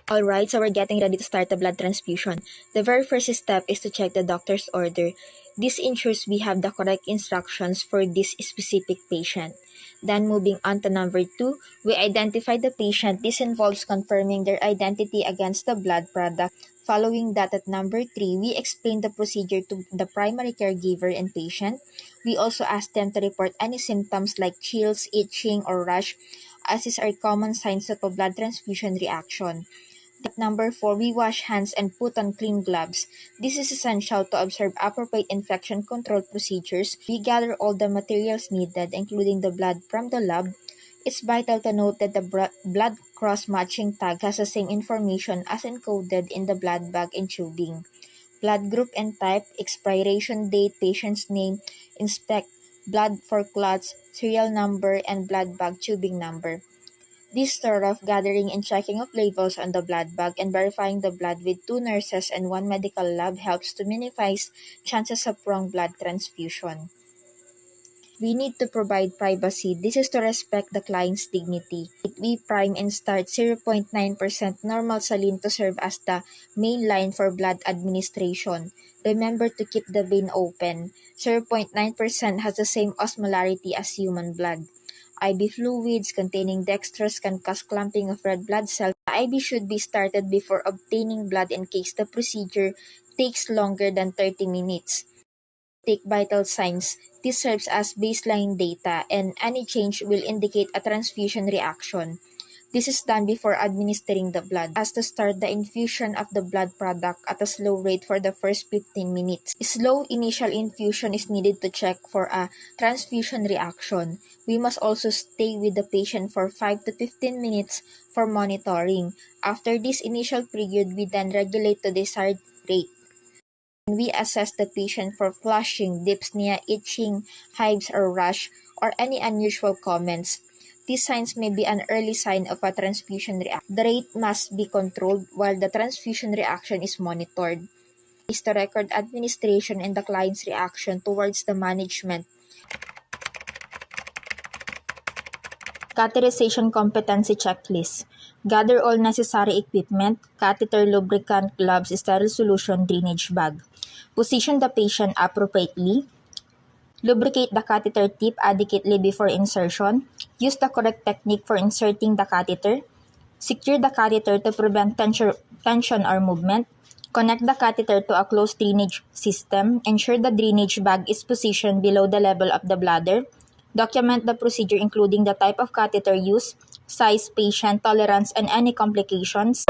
Alright, so we're getting ready to start the blood transfusion. The very first step is to check the doctor's order. This ensures we have the correct instructions for this specific patient. Then moving on to number 2, we identify the patient. This involves confirming their identity against the blood product. Following that, at number 3, we explain the procedure to the primary caregiver and patient. We also ask them to report any symptoms like chills, itching, or rash, as these are common signs of a blood transfusion reaction. At number 4, we wash hands and put on clean gloves. This is essential to observe appropriate infection control procedures. We gather all the materials needed, including the blood from the lab. It's vital to note that the blood cross-matching tag has the same information as encoded in the blood bag and tubing. Blood group and type, expiration date, patient's name, inspect blood for clots, serial number, and blood bag tubing number. This thorough gathering and checking of labels on the blood bag and verifying the blood with 2 nurses and 1 medical lab helps to minimize chances of wrong blood transfusion. We need to provide privacy. This is to respect the client's dignity. We prime and start 0.9% normal saline to serve as the main line for blood administration. Remember to keep the vein open. 0.9% has the same osmolarity as human blood. IV fluids containing dextrose can cause clumping of red blood cells. The IV should be started before obtaining blood in case the procedure takes longer than 30 minutes. Take vital signs. This serves as baseline data, and any change will indicate a transfusion reaction. This is done before administering the blood, as to start the infusion of the blood product at a slow rate for the first 15 minutes. Slow initial infusion is needed to check for a transfusion reaction. We must also stay with the patient for 5 to 15 minutes for monitoring. After this initial period, we then regulate to desired rate. We assess the patient for flushing, dyspnea, itching, hives or rash, or any unusual comments. These signs may be an early sign of a transfusion reaction. The rate must be controlled while the transfusion reaction is monitored. Is to record administration and the client's reaction towards the management. Catheterization competency checklist. Gather all necessary equipment, catheter, lubricant, gloves, sterile solution, drainage bag. Position the patient appropriately. Lubricate the catheter tip adequately before insertion. Use the correct technique for inserting the catheter. Secure the catheter to prevent tension or movement. Connect the catheter to a closed drainage system. Ensure the drainage bag is positioned below the level of the bladder. Document the procedure including the type of catheter used, size, patient, tolerance, and any complications.